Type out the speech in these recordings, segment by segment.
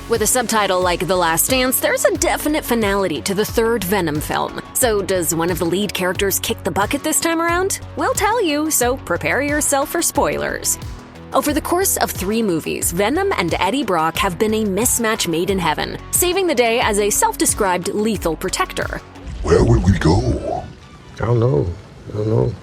With a subtitle like The Last Dance, there's a definite finality to the third Venom film. So does one of the lead characters kick the bucket this time around? We'll tell you, so prepare yourself for spoilers. Over the course of 3 movies, Venom and Eddie Brock have been a mismatch made in heaven, saving the day as a self-described lethal protector. Where would we go? I don't know.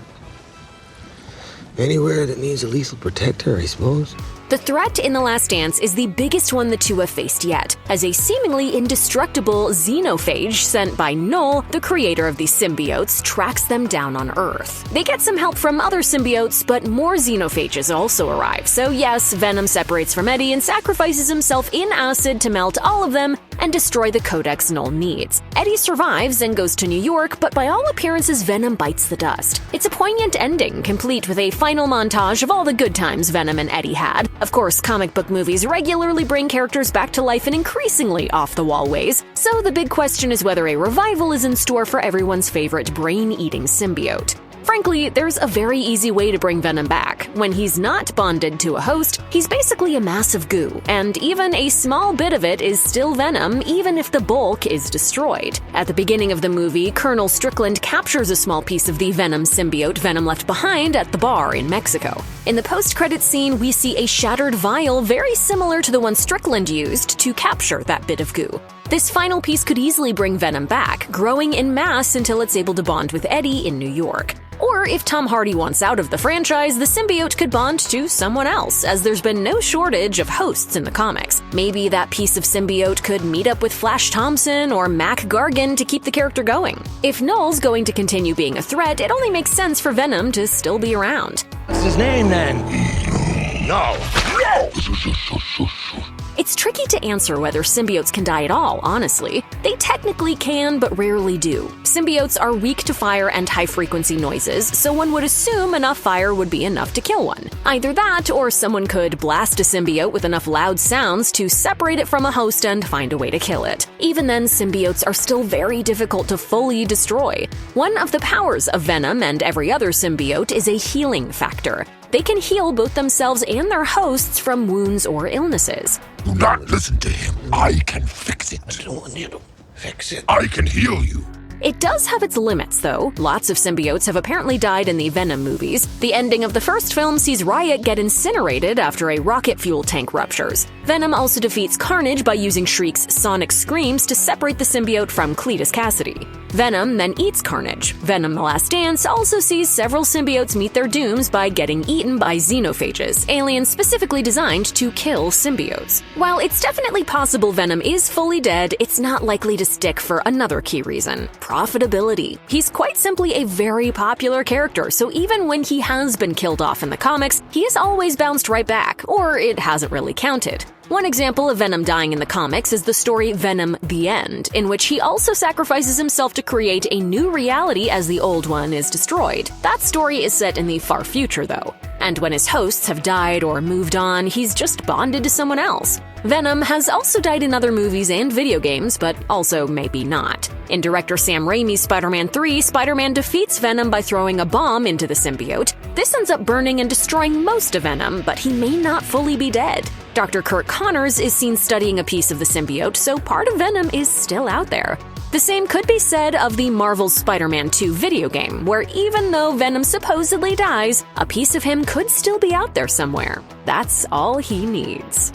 Anywhere that needs a lethal protector, I suppose. The threat in The Last Dance is the biggest one the two have faced yet, as a seemingly indestructible xenophage sent by Null, the creator of the symbiotes, tracks them down on Earth. They get some help from other symbiotes, but more xenophages also arrive. So yes, Venom separates from Eddie and sacrifices himself in acid to melt all of them and destroy the codex Null needs. Eddie survives and goes to New York, but by all appearances Venom bites the dust. It's a poignant ending, complete with a final montage of all the good times Venom and Eddie had. Of course, comic book movies regularly bring characters back to life in increasingly off-the-wall ways, so the big question is whether a revival is in store for everyone's favorite brain-eating symbiote. Frankly, there's a very easy way to bring Venom back. When he's not bonded to a host, he's basically a mass of goo, and even a small bit of it is still Venom, even if the bulk is destroyed. At the beginning of the movie, Colonel Strickland captures a small piece of the Venom symbiote Venom left behind at the bar in Mexico. In the post-credits scene, we see a shattered vial very similar to the one Strickland used to capture that bit of goo. This final piece could easily bring Venom back, growing in mass until it's able to bond with Eddie in New York. Or if Tom Hardy wants out of the franchise, the symbiote could bond to someone else, as there's been no shortage of hosts in the comics. Maybe that piece of symbiote could meet up with Flash Thompson or Mac Gargan to keep the character going. If Null's going to continue being a threat, it only makes sense for Venom to still be around. What's his name then? No! It's tricky to answer whether symbiotes can die at all, honestly. They technically can, but rarely do. Symbiotes are weak to fire and high-frequency noises, so one would assume enough fire would be enough to kill one. Either that, or someone could blast a symbiote with enough loud sounds to separate it from a host and find a way to kill it. Even then, symbiotes are still very difficult to fully destroy. One of the powers of Venom and every other symbiote is a healing factor. They can heal both themselves and their hosts from wounds or illnesses. Do not listen to him. I can fix it. I don't want you to fix it. I can heal you. It does have its limits, though. Lots of symbiotes have apparently died in the Venom movies. The ending of the first film sees Riot get incinerated after a rocket fuel tank ruptures. Venom also defeats Carnage by using Shriek's sonic screams to separate the symbiote from Cletus Cassidy. Venom then eats Carnage. Venom: The Last Dance also sees several symbiotes meet their dooms by getting eaten by xenophages, aliens specifically designed to kill symbiotes. While it's definitely possible Venom is fully dead, it's not likely to stick for another key reason: profitability. He's quite simply a very popular character, so even when he has been killed off in the comics, he has always bounced right back, or it hasn't really counted. One example of Venom dying in the comics is the story Venom: The End, in which he also sacrifices himself to create a new reality as the old one is destroyed. That story is set in the far future, though. And when his hosts have died or moved on, he's just bonded to someone else. Venom has also died in other movies and video games, but also maybe not. In director Sam Raimi's Spider-Man 3, Spider-Man defeats Venom by throwing a bomb into the symbiote. This ends up burning and destroying most of Venom, but he may not fully be dead. Dr. Kurt Connors is seen studying a piece of the symbiote, so part of Venom is still out there. The same could be said of the Marvel's Spider-Man 2 video game, where even though Venom supposedly dies, a piece of him could still be out there somewhere. That's all he needs.